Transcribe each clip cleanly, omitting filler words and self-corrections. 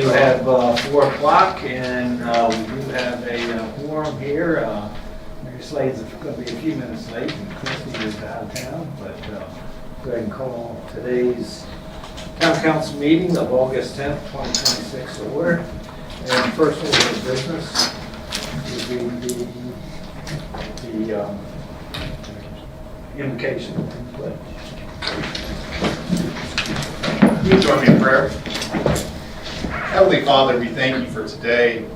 do have 4 o'clock, and we do have a quorum here. Mary Slade's going to be a few minutes late, and Christie is out of town, but go ahead and call today's Town Council meeting of August 10th, 2026 to order. And first order of business would be the invocation and pledge. Will you join me in prayer? Heavenly Father, we thank you for today.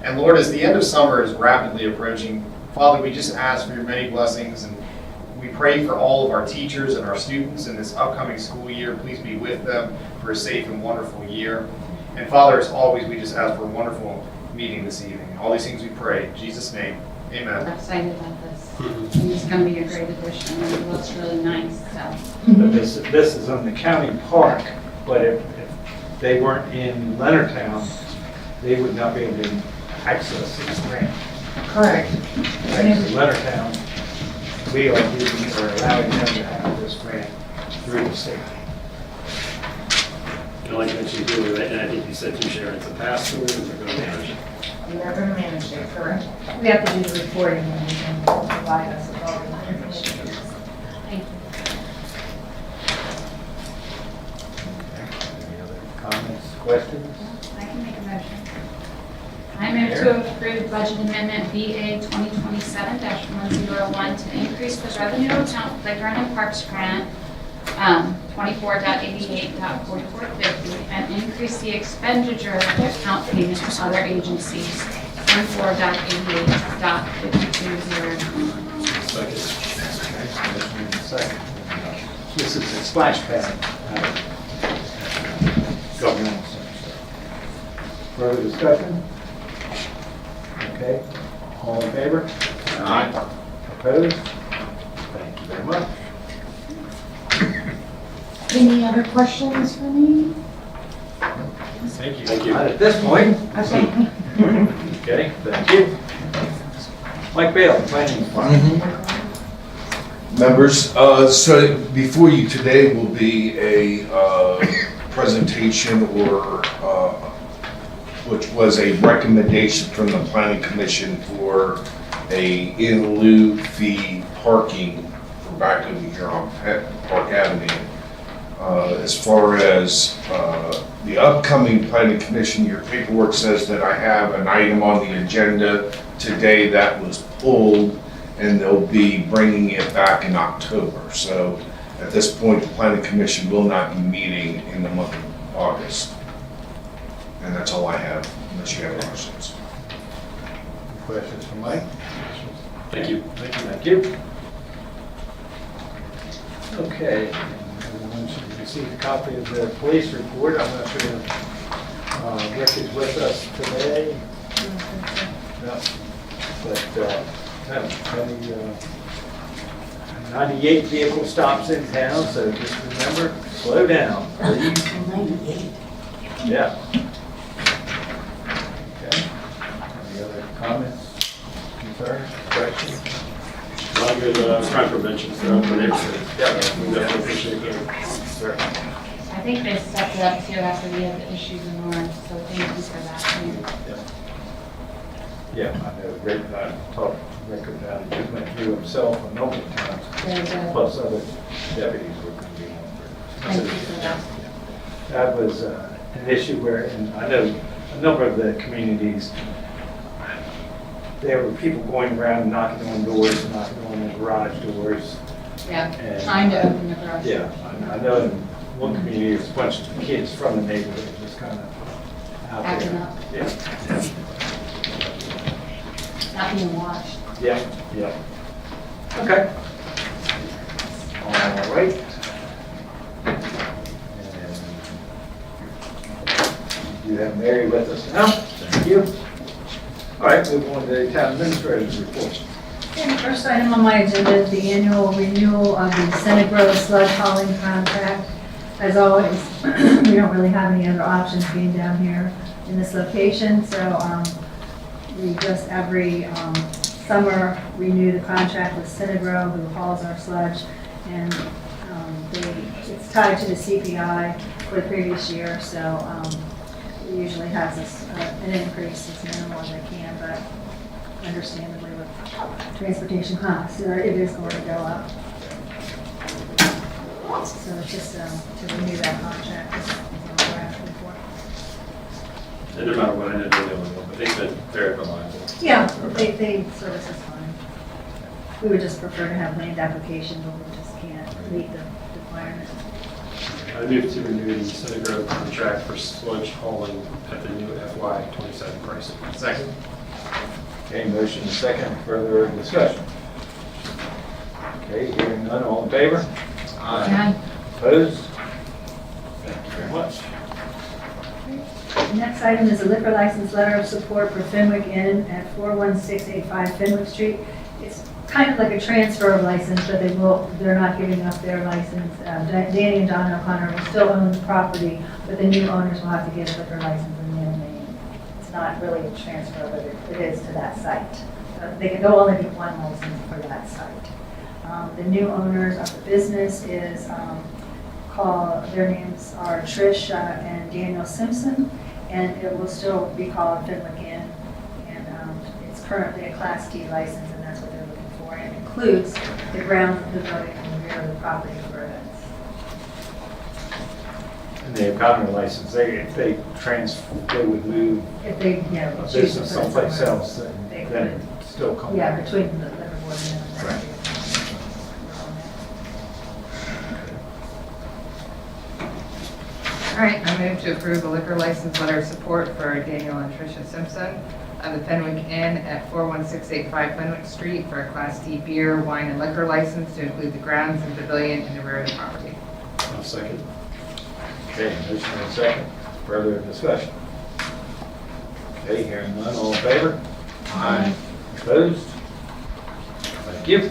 And Lord, as the end of summer is rapidly approaching, Father, we just ask for your many blessings, and we pray for all of our teachers and our students in this upcoming school year. Please be with them for a safe and wonderful year. And Father, as always, we just ask for a wonderful meeting this evening. All these things we pray. In Jesus' name, amen. I'm excited about this. It's going to be a great addition. It looks really nice. So. But this is on the county park, but if they weren't in Leonardtown, they would not be able to access this grant. Correct. Thanks to Leonardtown, we are giving or allowing them to have this grant through the state. And like you mentioned earlier, and I think you said too, Sharon, it's a pass-through, they're going to manage it. We are going to manage it, correct? We have to do the reporting and we can provide us with all the information. Thank you. Any other comments, questions? I can make a motion. I move to approve budget amendment BA 2027-101 to increase the revenue account playground and parks grant 24.88.4450 and increase the expenditure account payment to other agencies 24.88.5209. Second. This is a splash pad. Governmental center. Further discussion? Okay, all in favor? Aye. Opposed? Thank you very much. Any other questions for me? Thank you. Thank you. Not at this point. Okay. Okay, thank you. Mike Bale, Planning Department. Members, so before you today will be a presentation which was a recommendation from the Planning Commission for a in lieu fee parking for back over here on Park Avenue. As far as the upcoming Planning Commission, your paperwork says that I have an item on the agenda today that was pulled, and they'll be bringing it back in October. So at this point, the Planning Commission will not be meeting in the month of August. And that's all I have, unless you have questions. Questions for Mike? Thank you. Thank you. Okay, everyone should receive a copy of the police report. I'm not sure if Rick is with us today. No. But, no, 98 vehicle stops in town, so just remember, slow down, please. 98. Yeah. Okay. Any other comments, concerns, questions? A lot of good crime prevention throughout the neighborhood. Yeah. We definitely appreciate that. I think they stepped it up too after we had the issues in Orange, so thank you for that. Yeah, I know Rick, I talked to Rick about it, he went through himself a number of times, Very good. plus other deputies were going to be on Thank you for that. That was an issue where, and I know a number of the communities, there were people going around knocking on doors, knocking on the garage doors. Yeah, And- trying to open the garage. Yeah, I know in one community, it's a bunch of kids from the neighborhood just kind of out there. Acting up. Yeah, Not being watched. yeah, yeah. Okay. All right. And you have Mary with us now. Thank you. All right, move on to the town administrator's report. Okay, the first item on my agenda is the annual renewal of the Senate Grove sludge hauling contract. As always, we don't really have any other options being down here in this location, so we just every summer renew the contract with Synagro, who hauls our sludge, and it's tied to the CPI for the previous year, so usually has an increase as minimal as they can, but understandably with transportation costs, it is going to go up. So it's just to renew that contract is what we're asking for. And no matter what, I know they're the only one, but they've been very reliable. Yeah, they service is fine. We would just prefer to have land application, but we just can't meet the requirements. I move to renew the Center Grove contract for sludge hauling at the new FY '27 pricing. Second. Okay, motion and second, further discussion. Okay, hearing none, all in favor? Opposed? Thank you very much. The next item is a liquor license letter of support for Fenwick Inn at 41685 Fenwick Street. It's kind of like a transfer of license, but they're not giving up their license. Danny and Don O'Connor will still own the property, but the new owners will have to get a liquor license in their name. It's not really a transfer, but it is to that site. There'll only be one license for that site. The new owners of the business is their names are Trish and Daniel Simpson, and it will still be called Fenwick Inn. And it's currently a Class D license, and that's what they're looking for. And it includes the grounds of the building and the rear of the property for events. And they've gotten a license, if they would move If they, a choose to business put it someplace somewhere. else, They then could. it still come. Yeah, between the liquor board and them. Right. All right, I move to approve a liquor license letter of support for Daniel and Tricia Simpson of the Fenwick Inn at 41685 Fenwick Street for a Class D beer, wine, and liquor license to include the grounds and pavilion in the rear of the property. I'll second. Okay, motion and second, further discussion. Okay, hearing none, all in favor? Aye. Opposed? Thank you.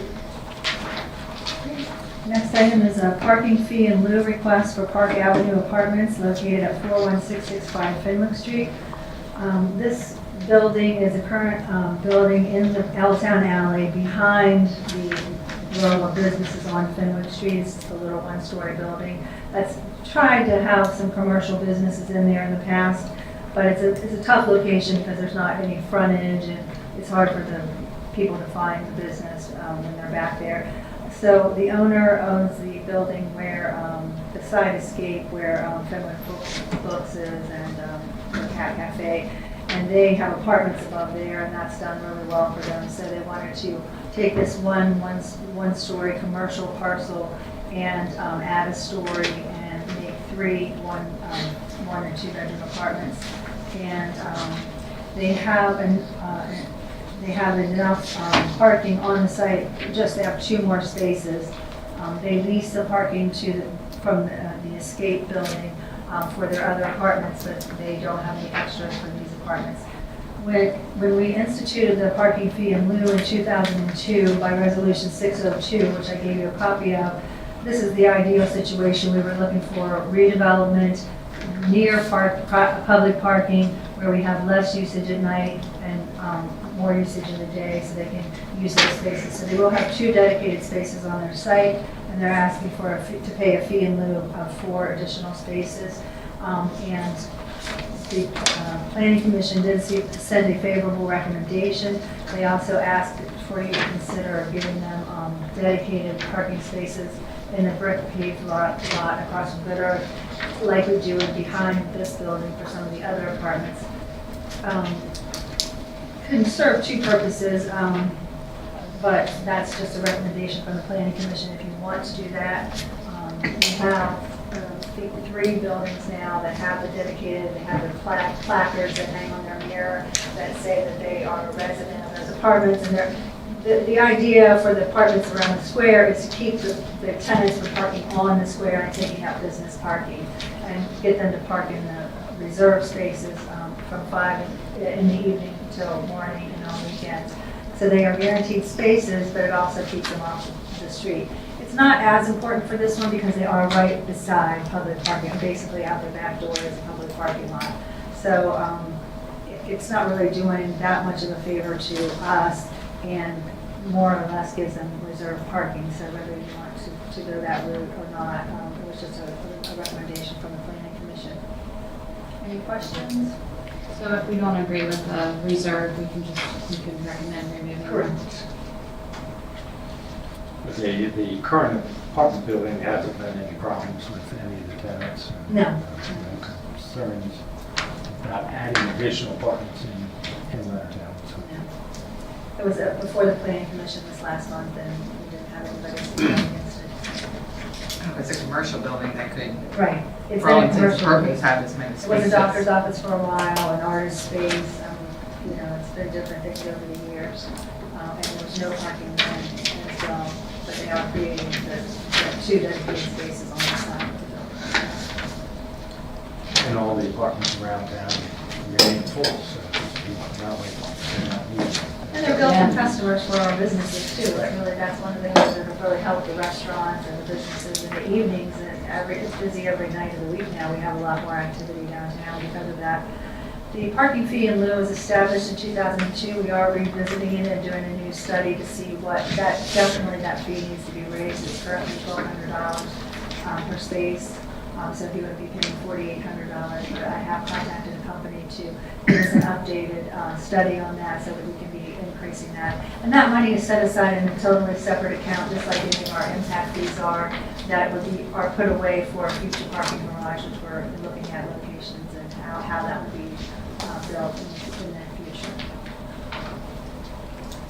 Next item is a parking fee in lieu request for Park Avenue Apartments located at 41665 Fenwick Street. This building is a current building in the L-Town Alley behind the row of businesses on Fenwick Street. It's the little one-story building that's tried to have some commercial businesses in there in the past, but it's a tough location because there's not any frontage, and it's hard for the people to find the business when they're back there. So the owner owns the building where the side escape where Fenwick Books is and the Cat Cafe, and they have apartments above there, and that's done really well for them. So they wanted to take this one-story commercial parcel and add a story and make three one and two bedroom apartments. And they have enough parking on the site, just to have 2 more spaces. They lease the parking from the escape building for their other apartments, but they don't have any extras for these apartments. When we instituted the parking fee in lieu in 2002 by Resolution 602, which I gave you a copy of, this is the ideal situation. We were looking for redevelopment near public parking where we have less usage at night and more usage in the day, so they can use those spaces. So they will have 2 dedicated spaces on their site, and they're asking for to pay a fee in lieu of 4 additional spaces. And the Planning Commission did send a favorable recommendation. They also asked for you to consider giving them dedicated parking spaces in a brick paved lot across from Good Earth, like we do behind this building for some of the other apartments. Can serve 2 purposes, but that's just a recommendation from the Planning Commission if you want to do that. We have 3 buildings now that have the dedicated, they have the placards that hang on their mirror that say that they are a resident of those apartments. And the idea for the apartments around the square is to keep the tenants from parking on the square and taking up business parking, and get them to park in the reserved spaces from 5 in the evening until morning and on weekends. So they are guaranteed spaces, but it also keeps them off the street. It's not as important for this one because they are right beside public parking. Basically out the back door is a public parking lot. So it's not really doing that much of a favor to us, and more or less gives them reserved parking. So whether you want to go that route or not, it was just a recommendation from the Planning Commission. Any questions? So if we don't agree with the reserve, we can recommend removing it. Correct. But the current apartment building hasn't had any problems with any of the tenants? No. No concerns about adding additional apartments in Leonardtown? So It was before the planning commission this last month, and we didn't have anybody speak out against it. It's a commercial building that could, Right. It's for all in a intents and commercial purposes, space. have as many It spaces. was a doctor's office for a while, an artist space, you know, it's been different things over the years. And there was no parking then as well, but they are creating the 2 dedicated spaces on the side of the building. and all the apartments around town remain full, so it's not like they're not needed. And they're built-in customers for our businesses too. Like, really, that's one of the things that have really helped the restaurants and the businesses in the evenings. And it's busy every night of the week now. We have a lot more activity downtown because of that. The parking fee in lieu was established in 2002. We are revisiting it and doing a new study to see what, definitely that fee needs to be raised. It's currently $1,200 per space. So he would be paying $4,800. But I have contacted a company to give us an updated study on that so that we can be increasing that. And that money is set aside in a totally separate account, just like any of our impact fees are, that would be, are put away for a future parking garage, which we're looking at locations and how that would be built in the future.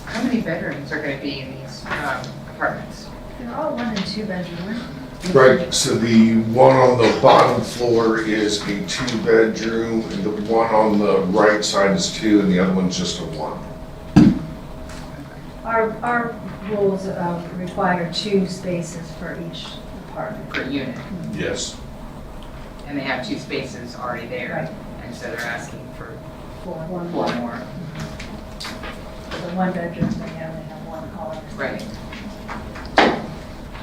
How many bedrooms are going to be in these apartments? They're all 1 and 2 bedroom. Right, so the one on the bottom floor is a 2-bedroom, and the one on the right side is 2, and the other one's just a 1. Our rules require 2 spaces for each apartment. Per unit, Yes. and they have 2 spaces already there. Right. And so they're asking for For 1 4 more. more. The 1 bedroom, they only have 1 hall. Right.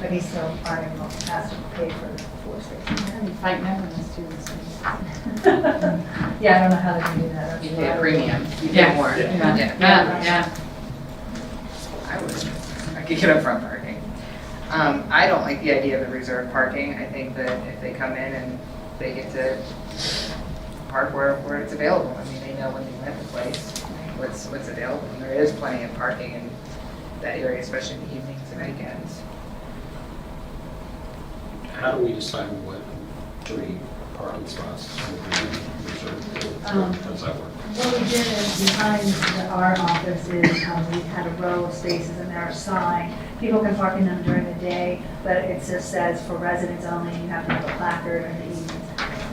But he's still has to pay for the 4 spaces. Fighting over this too. Yeah, I don't know how they can do that. You pay a premium, you pay Yeah. more. Yeah. Yeah. I could get upfront parking. I don't like the idea of the reserve parking. I think that if they come in and they get to park where it's available, I mean, they know when they rent the place, what's available. And there is plenty of parking in that area, especially in the evenings and weekends. How do we decide what 3 parking spots would be reserved? How does that work? What we did is behind our office is we had a row of spaces and they're assigned. People can park in them during the day, but it just says for residents only, you have to have a placard in the evenings.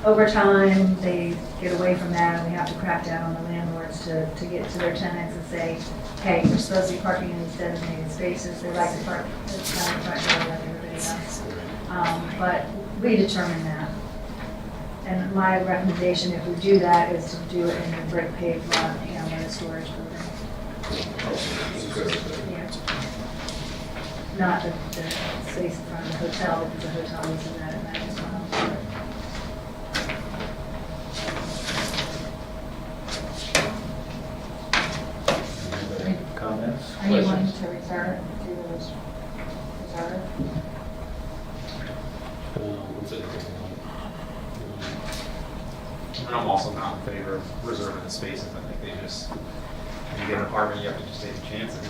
Over time, they get away from that and we have to crack down on the landlords to get to their tenants and say, hey, you're supposed to be parking in these designated spaces. They like to park in the front door like everybody else. But we determine that. And my recommendation, if we do that, is to do it in a brick paved lot, in a storage building. Yeah. Not the space in front of the hotel, because the hotel uses that at night as well. Any comments? Are you wanting questions? to reserve, do those reserve? What's it? And I'm also not in favor of reserving the spaces. I think they just, when you get an apartment, you have to just take a chance and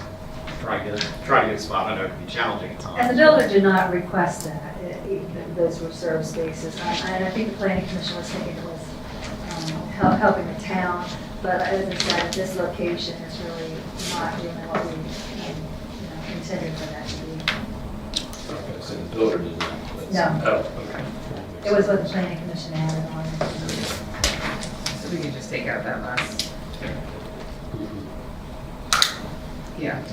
try to get a spot. I know it can be challenging at times. And the builder did not request that, those reserved spaces. And I think the planning commission was thinking it was helping the town, but as I said, this location is really not doing what we intended for that to be. Okay, so the builder did not. No. Oh, okay. It was what the planning commission added on. So we can just take out that last, yeah.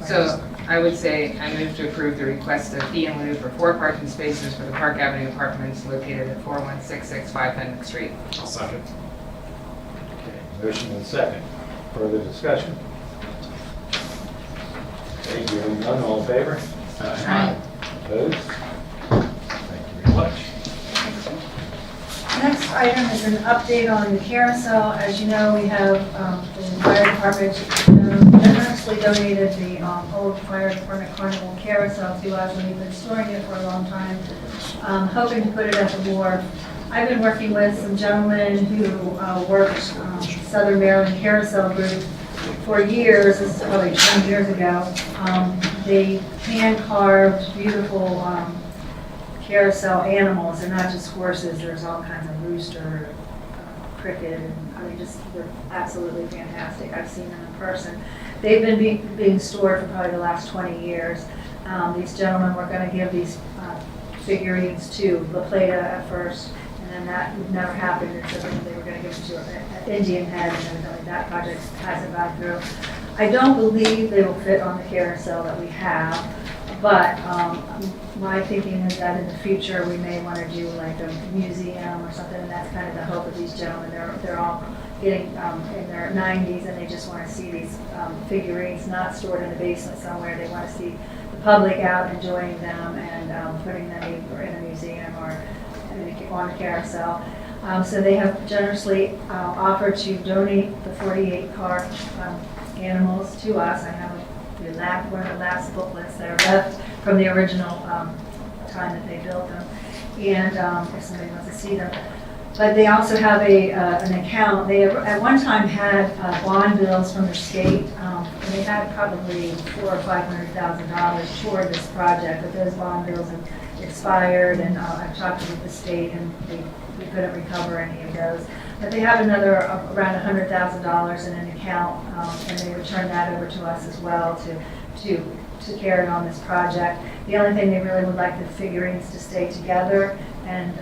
So I would say I move to approve the request of fee in lieu for 4 parking spaces for the Park Avenue apartments located at 41665 Fenwick Street. I'll second. Okay, motion and second. Further discussion? Okay, hearing none, all in favor? Aye. Opposed? Thank you very much. Next item is an update on the carousel. As you know, we have the fire department generously donated the old fire department carnival carousel to us, and we've been storing it for a long time, hoping to put it at the wharf I've been working with some gentlemen who worked Southern Maryland Carousel Group for years. This is probably 20 years ago. They hand-carved beautiful carousel animals. They're not just horses. There's all kinds of rooster, cricket, and they're absolutely fantastic. I've seen them in person. They've been being stored for probably the last 20 years. These gentlemen were going to give these figurines to La Plata at first, and then that never happened, and so then they were going to give them to Indian Head, and evidently that project hasn't gone through. I don't believe they will fit on the carousel that we have, but my thinking is that in the future we may want to do like a museum or something, and that's kind of the hope of these gentlemen. They're all getting in their 90s, and they just want to see these figurines not stored in the basement somewhere. They want to see the public out enjoying them and putting them either in a museum or on a carousel. So they have generously offered to donate the 48 carved animals to us. I have one of the last booklets that are left from the original time that they built them, and if somebody wants to see them. But they also have an account. They at one time had bond bills from the state, and they had probably $400,000 or $500,000 toward this project, but those bond bills have expired, and I've talked to the state, and we couldn't recover any of those. But they have another around $100,000 in an account, and they return that over to us as well to carry on this project. The only thing they really would like the figurines to stay together and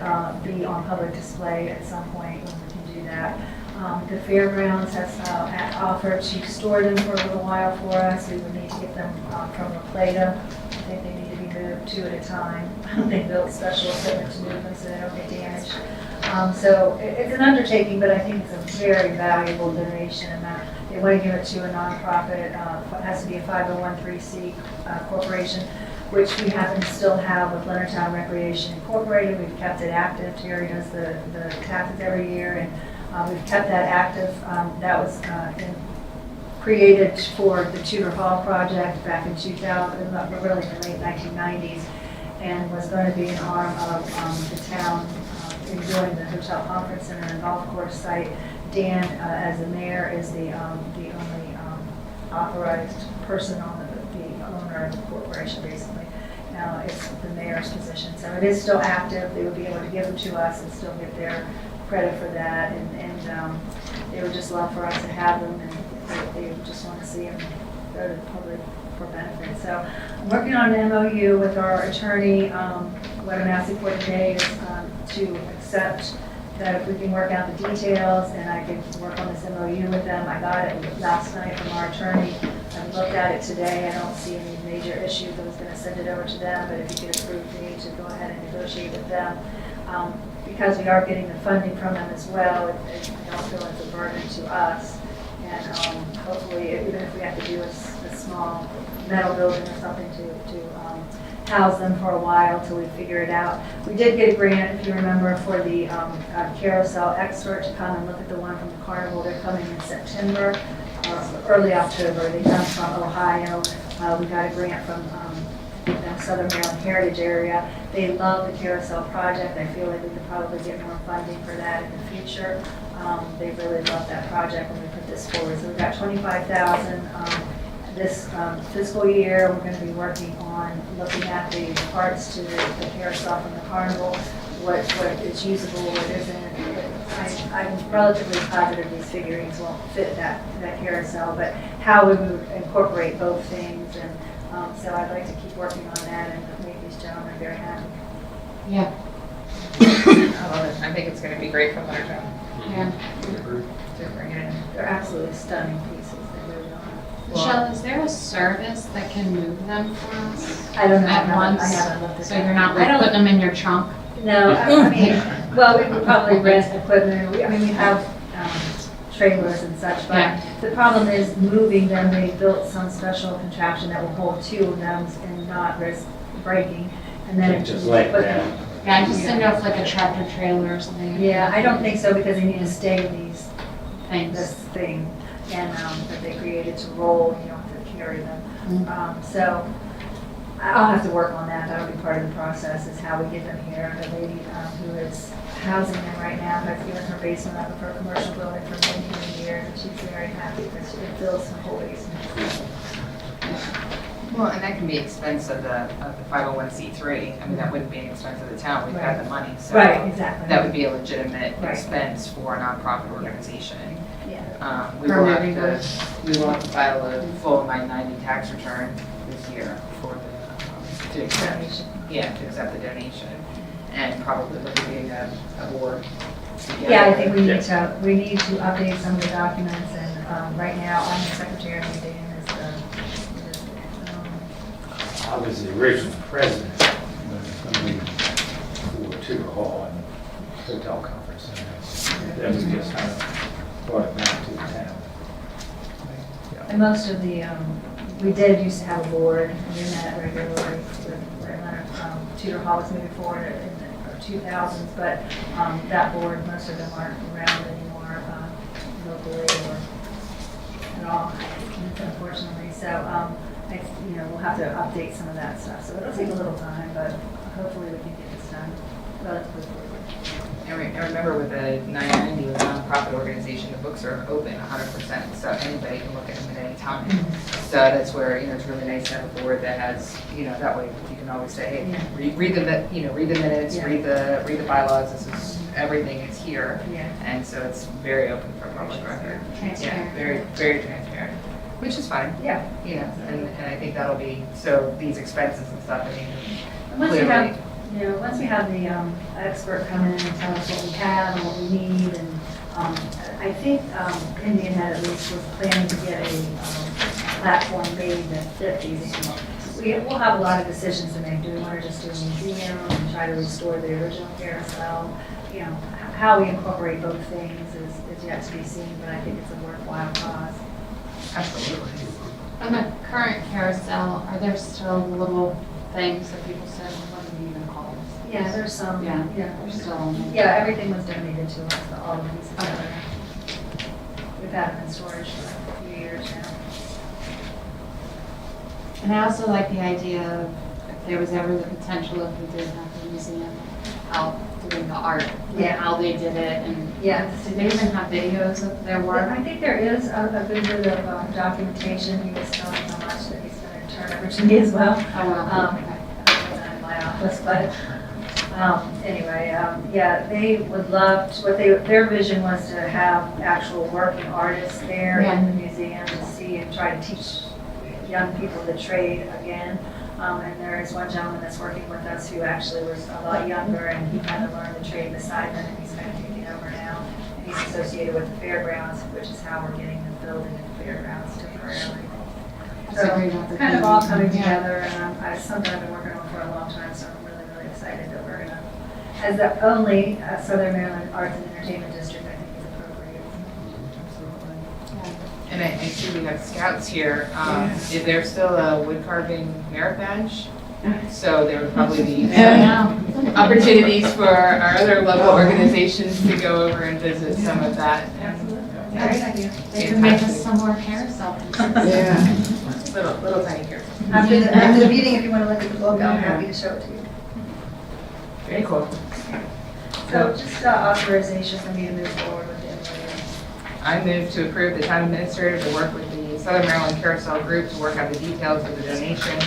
be on public display at some point when we can do that. The fairgrounds has offered to store them for a little while for us. We would need to get them from La Plata. I think they need to be moved 2 at a time. They built special equipment to move them so they don't get damaged. So it's an undertaking, but I think it's a very valuable donation, and they want to give it to a nonprofit. It has to be a 501(c) corporation, which we happen to still have with Leonardtown Recreation Incorporated. We've kept it active. Terry does the taxes every year, and we've kept that active. That was created for the Tudor Hall project back in 2000, really in the late 1990s, and was going to be an arm of the town enjoying the hotel conference center and golf course site. Dan, as the mayor, is the only authorized person on the owner of the corporation, basically. Now it's the mayor's position, so it is still active. They would be able to give them to us and still get their credit for that, and they would just love for us to have them, and they just want to see them go to the public for benefit. So I'm working on an MOU with our attorney. What I'm asking for today is to accept that if we can work out the details and I can work on this MOU with them. I got it last night from our attorney. I looked at it today. I don't see any major issues. I was going to send it over to them, but if you could approve me to go ahead and negotiate with them. Because we are getting the funding from them as well, I don't feel it's a burden to us. And hopefully, even if we have to do a small metal building or something to house them for a while till we figure it out. We did get a grant, if you remember, for the carousel expert to come and look at the one from the carnival. They're coming in September, early October. They come from Ohio. We got a grant from the Southern Maryland Heritage Area. They love the carousel project. I feel like we could probably get more funding for that in the future. They really love that project when we put this forward. So we've got $25,000. This fiscal year, we're going to be working on looking at the parts to the carousel from the carnival, what is usable, what isn't. I'm relatively positive these figurines won't fit that carousel, but how we would incorporate both things. And so I'd like to keep working on that and make these gentlemen very happy. Yeah. I love it. I think it's going to be great for Leonardtown Yeah. to bring it in. They're absolutely stunning pieces. They really are. Michelle, is there a service that can move them for us? I don't know. At once? I haven't looked at So that. you're not I like don't- putting them in your trunk? No, I mean, well, we would probably rent equipment. We have trailers and such, but Yeah. the problem is moving them. They built some special contraption that will hold 2 of them and not risk breaking. And then Just like that. Yeah, I just didn't know if like a tractor trailer or something. Yeah, I don't think so because they need to stay in this Thanks. thing and that they created to roll. You don't have to carry them. Mhm. So I'll have to work on that, that'll be part of the process, is how we get them here. The lady who is housing them right now has given her basement up for a commercial building for many, many years, and she's very happy because it fills some whole basement. Well, and that can be expense of the 501c3. I mean, that wouldn't be an expense of the town, we've got the money, so. Right, exactly. That would be a legitimate Right. expense for a nonprofit organization. Yeah. We will have to file a full 990 tax return this year for the, to accept, Donation. to accept the donation, and probably look at getting a board together. Yeah, I think we need to update some of the documents, and right now, I'm the secretary, and Dan is the, I was the original president when it was going to be for Tudor Hall and Hotel Conference. And then we just kind of brought it back to the town. and most of the, we did used to have a board, and we met regularly with Leonard. Tudor Hall was moving forward in the 2000s, but that board, most of them aren't around anymore locally or at all, unfortunately. So, we'll have to update some of that stuff. So it'll take a little time, but hopefully we can get this done relatively quickly. And remember with the 990, with a nonprofit organization, the books are open 100%, so anybody can look at them at any time. So that's where, it's really nice to have a board that has, that way you can always say, hey, read the minutes, Yeah. read the bylaws, this is everything, it's here. Yeah. And so it's very open for public record. Transparent. Yeah, very, very transparent, which is fine, Yeah. and I think that'll be, so these expenses and stuff, I mean, And once we clearly. have, once we have the expert come in and tell us what we have and what we need, and I think Indian Head at least was planning to get a platform made that fit these animals. We'll have a lot of decisions to make. Do we want to just do a museum and try to restore the original carousel? How we incorporate both things is yet to be seen, but I think it's a worthwhile cause. Absolutely. On the current carousel, are there still little things that people said, what do we even call this? Yeah, there's some, Yeah, yeah. they're still. Yeah, everything was donated to us, all of these together. We've had them in storage for a few years now. And I also like the idea of if there was ever the potential if we did have the museum out doing the art, Yeah. how they did it, and Yeah. do they even have videos of their Well, work? I think there is a good bit of documentation. He was telling how much that he's going to turn over to me as well. Oh, well, Um, okay. I wasn't in my office, but anyway, yeah, they would love, their vision was to have actual working artists there in the museum to see and try to teach young people the trade again. And there is one gentleman that's working with us who actually was a lot younger, and he kind of learned the trade beside them, and he's kind of taking over now. And he's associated with the fairgrounds, which is how we're getting the building at the fairgrounds temporarily. That's a So great it's kind of all coming opportunity. Yeah. together, and something I've been working on for a long time, so I'm really, really excited that we're gonna, as the only Southern Maryland Arts and Entertainment District, I think is appropriate. And I see we have scouts here. Is there still a wood carving merit badge? So there would probably be opportunities for our other local organizations to go over and visit some of that. Absolutely. Great idea. They can make us some more carousel pieces. Yeah. Little tiny here. After the meeting, if you want to look at the book, I'm happy to show it to you. Very cool. So just authorization for me to move forward with the MOU. I move to approve the town administrator to work with the Southern Maryland Carousel Group to work out the details of the donation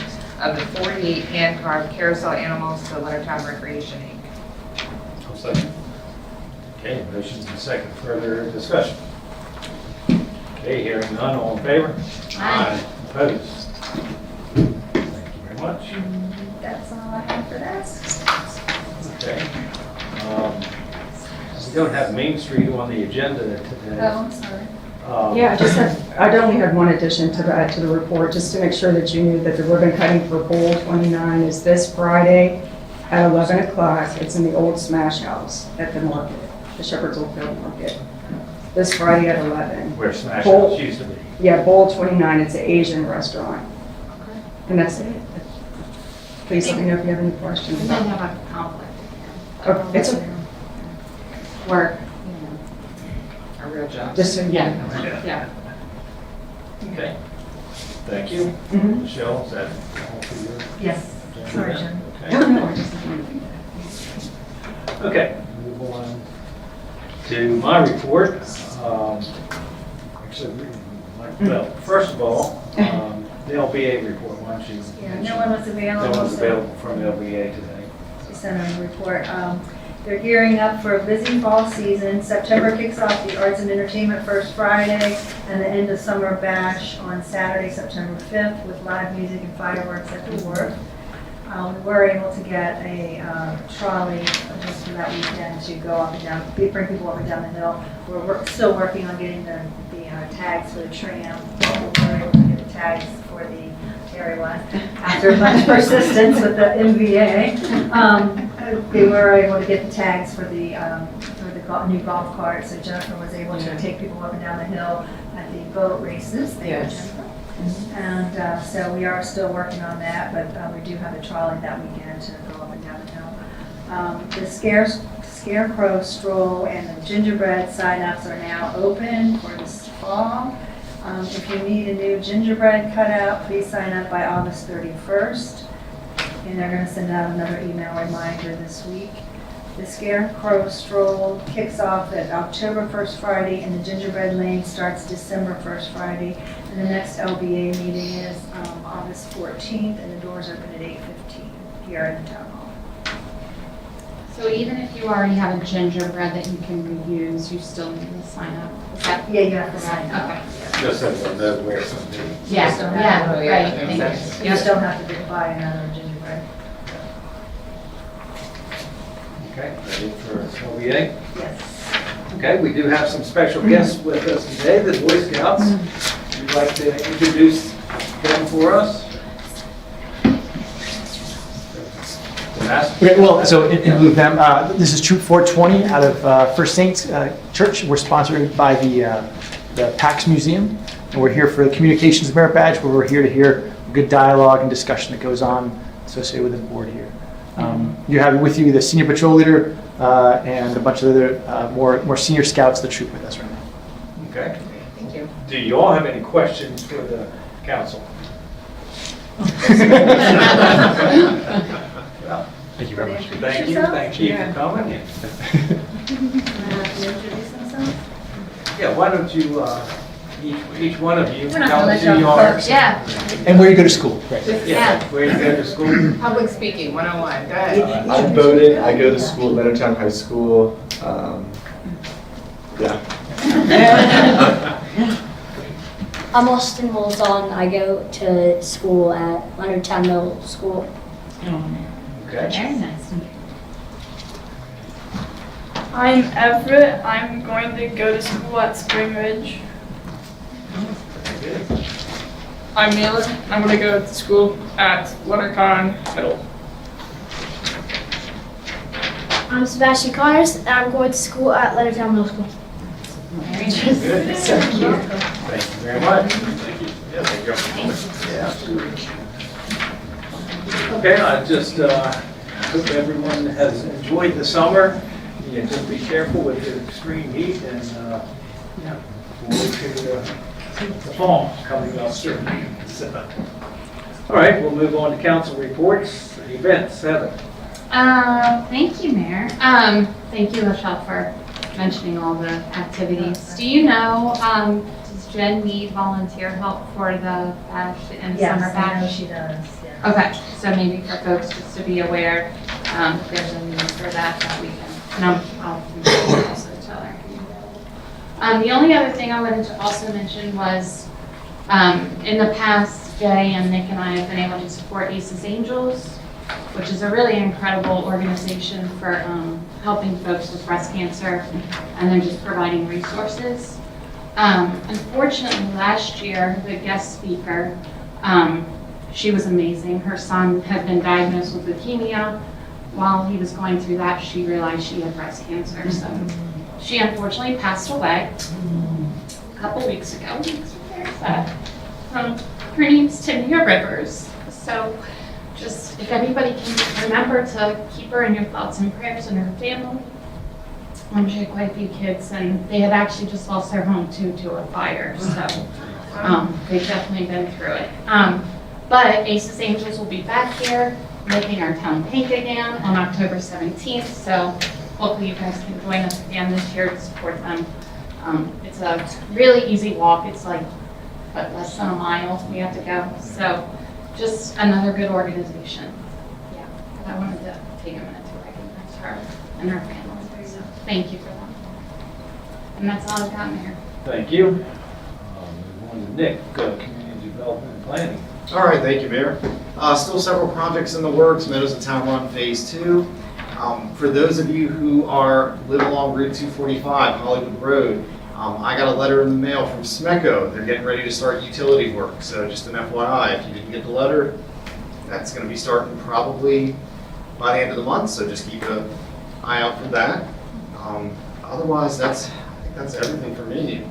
of the 48 hand-carved carousel animals to Leonardtown Recreation, Inc. I'll second. Okay, motion's and second. Further discussion? Okay, hearing none, all in favor? Aye. Opposed? Thank you very much. That's all I have for that. Okay. We don't have Main Street on the agenda today. Oh, I'm sorry. Yeah, I'd only had one addition to add to the report, just to make sure that you knew that the ribbon cutting for Bowl 29 is this Friday at 11 o'clock. It's in the old Smash House at the market, the Shepherd's Old Field Market. This Friday at 11. Where Smash Bowl- House used to be. Yeah, Bowl 29, it's an Asian restaurant. And that's it. Please let me know if you have any questions. We might have a conflict. Oh, it's okay. Work, Our real job. Just so you know. yeah. Okay. Thank you. Mhm. Michelle, is that all for you? Yes, sorry, Jim. Okay, move on to my report. Actually, well, first of all, the LBA report, why don't you? Yeah, no one was available. No one's so- available from LBA today. Center report. They're gearing up for a busy fall season. September kicks off the Arts and Entertainment First Friday and the end of summer bash on Saturday, September 5th with live music and fireworks at the wharf. We were able to get a trolley just for that weekend to go up and down, bring people up and down the hill. We're still working on getting the tags for the tram. We were able to get the tags for the Terry one after much persistence with the MVA. We were able to get the tags for the new golf cart, so Jennifer was able to take people up and down the hill at the boat races. Thank you, Yes. Jennifer. And so we are still working on that, but we do have a trolley that weekend to go up and down the hill. The Scarecrow Stroll and the Gingerbread sign-ups are now open for this fall. If you need a new gingerbread cutout, please sign up by August 31st. And they're going to send out another email reminder this week. The Scarecrow Stroll kicks off at October 1st Friday, and the Gingerbread Lane starts December 1st Friday. And the next LBA meeting is August 14th, and the doors open at 8:15 here in the town hall. So even if you already have a gingerbread that you can reuse, you still need to sign up? Is that Yeah, you have to sign up. Okay. Just so everyone knows where something. Yeah, Just don't yeah, have- oh, yeah, right, thank exactly. you. You just don't have to buy another gingerbread. Okay, ready for LBA? Yes. Okay, we do have some special guests with us today, the Boy Scouts. Would you like to introduce them for us? Okay, well, so in lieu of them, this is Troop 420 out of First Saints Church. We're sponsored by the Pax Museum, and we're here for the Communications Merit Badge, where we're here to hear good dialogue and discussion that goes on associated with the board here. You have with you the senior patrol leader and a bunch of other more senior scouts that troop with us right now. Okay. Thank you. Do you all have any questions for the council? Thank you very much. Thank you for coming. Introduce themselves? Yeah, why don't you, each one of you, We're not tell gonna us let who you y'all are. first. Yeah. And where you go to school. Right. Yeah, where you go to school. Public speaking, 101, go ahead. I'm Bowden. I go to school at Leonardtown High School. Yeah. I'm Austin Molzon. I go to school at Leonardtown Middle School. Okay. Very nice. I'm Everett. I'm going to go to school at Spring Ridge. I'm Malin. I'm going to go to school at Leonardtown Middle. I'm Sebastian Connors, and I'm going to school at Leonardtown Middle School. Very nice. Good. So cute. Thank you very much. Thank you. Yeah, there you go. Okay, I just hope everyone has enjoyed the summer. You just be careful with the extreme heat and forward to the fall coming up soon. So, all right, we'll move on to council reports. Events, Heather. Thank you, Mayor. Thank you, Michelle, for mentioning all the activities. Do you know, does Jen need volunteer help for the bash and summer Yes, I know bash? she does, yeah. Okay, so maybe for folks just to be aware, there's a need for that weekend. And I'll also tell her. The only other thing I wanted to also mention was, in the past, Jay and Nick and I have been able to support Aces Angels, which is a really incredible organization for helping folks with breast cancer, and they're just providing resources. Unfortunately, last year, the guest speaker, she was amazing. Her son had been diagnosed with leukemia. While he was going through that, she realized she had breast cancer. So she unfortunately passed away a couple weeks ago. Very sad. Her name's Tania Rivers. So just if anybody can remember to keep her in your thoughts and prayers and her family. She had quite a few kids, and they had actually just lost their home to a fire. So They've definitely been through it. But Aces Angels will be back here making our town pink again on October 17th. So hopefully you guys can join us again this year to support them. It's a really easy walk. It's like, what, less than a mile we have to go. So just another good organization. Yeah, but I wanted to take a minute to recognize her and her family. So thank you for them. And that's all I've got, Mayor. Thank you. Move on to Nick, Community Development and Planning. All right, thank you, Mayor. Still several projects in the works, Meadows of Town Run Phase 2. For those of you who live along Route 245, Hollywood Road, I got a letter in the mail from Smeco. They're getting ready to start utility work. So just an FYI, if you didn't get the letter, that's going to be starting probably by the end of the month. So just keep an eye out for that. Otherwise, I think that's everything for me.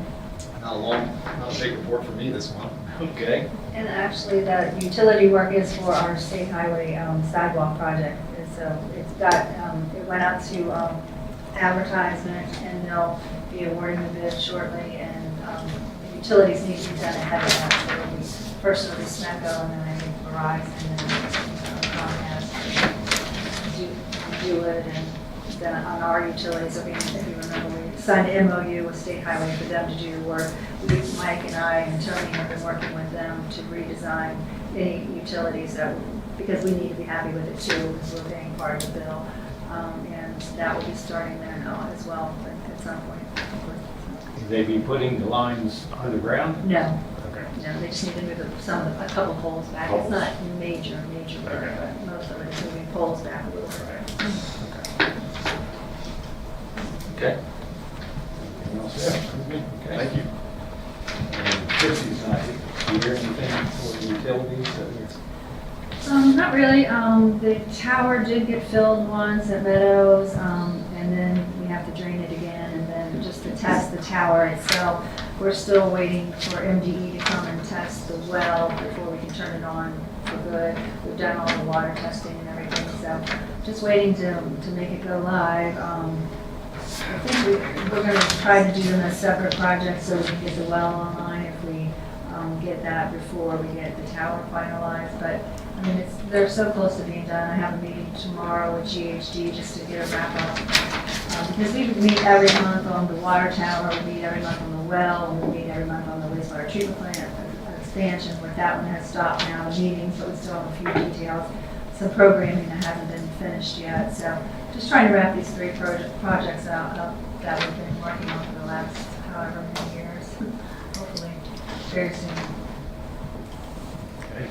Not a big report for me this month. Okay. And actually, the utility work is for our state highway sidewalk project. And so it's got, it went out to advertisement, and they'll be awarding the bid shortly. And the utilities need to be done ahead of that. So it'll be first it'll be Smeco, and then I think Verizon, and then Comcast do it. And then on our utilities, if you remember, we signed an MOU with State Highway for them to do work. Mike and I and Tony have been working with them to redesign any utilities because we need to be happy with it too, because we're paying part of the bill. And that will be starting there now as well at some point. Will they be putting the lines underground? No, Okay. no, they just need to move a couple poles back. It's not major work, Okay. but most of it is moving poles back a little bit. Okay. Anything else there? Okay. Thank you. And Chrissy's not here. Do you hear anything for the utilities? Not really. The tower did get filled once at Meadows, and then we have to drain it again, and then just to test the tower itself. We're still waiting for MDE to come and test the well before we can turn it on for good. We've done all the water testing and everything, so just waiting to make it go live. I think we're going to try to do them as separate projects so we can get the well online if we get that before we get the tower finalized. But I mean, they're so close to being done. I have a meeting tomorrow with GHD just to get a wrap up. Because we meet every month on the water tower, we meet every month on the well, and we meet every month on the wastewater treatment plant expansion, where that one has stopped now, the meetings, but we still have a few details. Some programming that hasn't been finished yet. So just trying to wrap these three projects out that we've been working on for the last however many years. Hopefully very soon. Okay.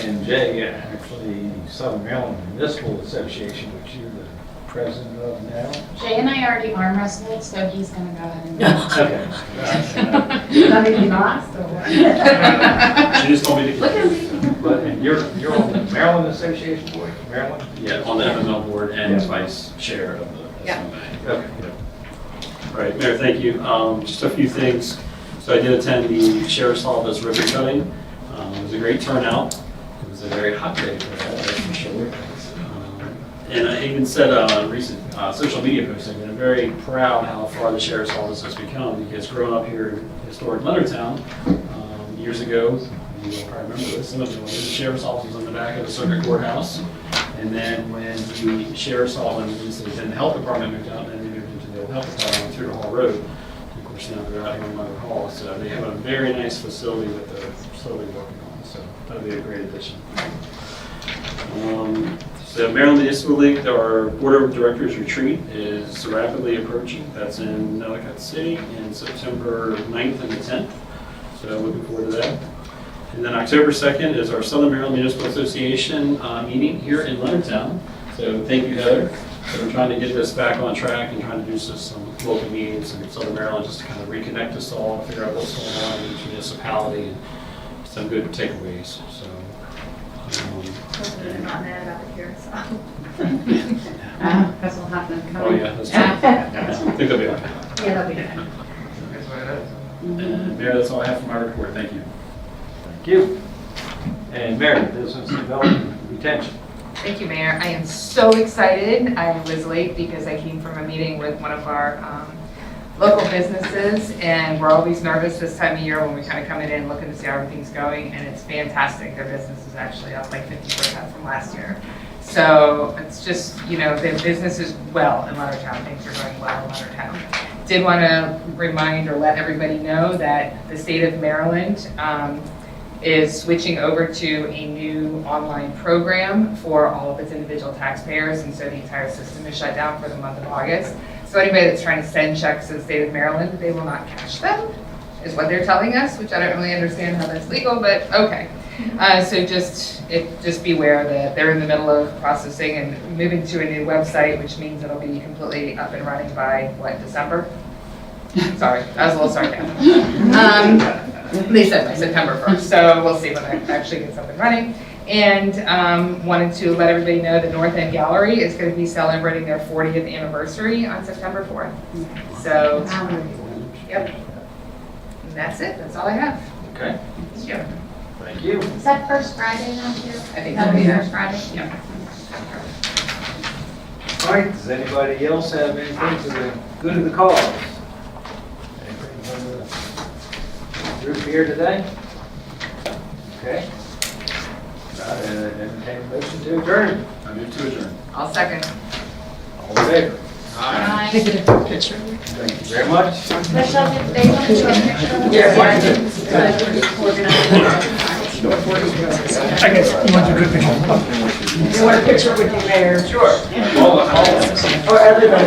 And Jay, actually, Southern Maryland Municipal Association, which you're the president of now. Jay and I already arm wrestled, so he's going to go ahead and do it. Okay. I mean, you lost or what? She just told me to. Look at me. But and you're on the Maryland Association board, Maryland? Yeah, on the MML board and Yeah. vice chair of the Yeah. SMA. Okay. All right, Mayor, thank you. Just a few things. So I did attend the Sheriff's Office ribbon cutting. It was a great turnout. It was a very hot day for that, that's for sure. And I even said on recent social media posting that I'm very proud how far the Sheriff's Office has become, because growing up here in historic Leonardtown years ago, you will probably remember this, some of you, the Sheriff's Office was on the back of the Circuit Courthouse. And then when the Sheriff's Office and the Health Department moved out, and then they moved into the old Health Department on Tudor Hall Road. Of course, now they're out here in Mother Hall, so they have a very nice facility that they're slowly working on, so that'll be a great addition. So Maryland Municipal League, our Board of Directors retreat is rapidly approaching. That's in Ellicott City in September 9th and the 10th, so looking forward to that. And then October 2nd is our Southern Maryland Municipal Association meeting here in Leonardtown. So thank you, Heather. So we're trying to get this back on track and trying to do some local meetings in Southern Maryland just to kind of reconnect us all, figure out what's going on in each municipality, and some good takeaways. So. Hopefully they're not mad about it here, so. Because we'll have them come. Oh, yeah, that's true. I think they'll be okay. Yeah, that'll be good. And Mayor, that's all I have for my report. Thank you. Thank you. And Mary, Business Development Retention. Thank you, Mayor. I am so excited. I was late because I came from a meeting with one of our local businesses, and we're always nervous this time of year when we kind of come in looking to see how everything's going, and it's fantastic. Their business is actually up like 50% from last year. So it's just, the business is well in Leonardtown. Things are going well in Leonardtown. Did want to remind or let everybody know that the state of Maryland is switching over to a new online program for all of its individual taxpayers, and so the entire system is shut down for the month of August. So anybody that's trying to send checks to the state of Maryland, they will not cash them, is what they're telling us, which I don't really understand how that's legal, but okay. So just beware that they're in the middle of processing and moving to a new website, which means it'll be completely up and running by, December? Sorry, that was a little sarcasm. They said by September 1st, so we'll see when that actually gets up and running. And wanted to let everybody know the North End Gallery is going to be celebrating their 40th anniversary on September 4th. So, yep. And that's it. That's all I have. Okay, Yep. thank you. Is that first Friday now too? I think That'll be so. first Friday? Yep. All right, does anybody else have anything to the good of the cause? Anything from the group here today? Okay. Entertain a motion to adjourn. I move to adjourn. I'll second. All in favor? Bye. Thank you very much. Michelle, did they want to show a picture of I guess, you want to do a picture? You want a picture with you, Mayor? Sure. Or everybody,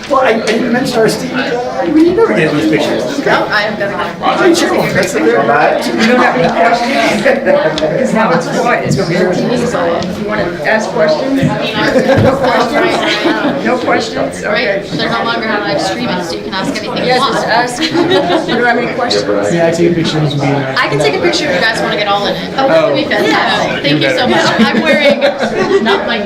well, I didn't mention our Steve, we need never get those pictures. No, I am gonna get I'll take your one. That's a very bad. You don't have any questions? Because now it's quiet, it's gonna be here. If you want to ask questions? No questions? No questions? Right, they're no longer on live streaming, so you can ask anything you Yeah, want. just ask. You don't have any questions? Yeah, I take a picture of me. I can take a picture if you guys want to get all in it. Oh, that would be fantastic. Thank you so much. I'm wearing, not my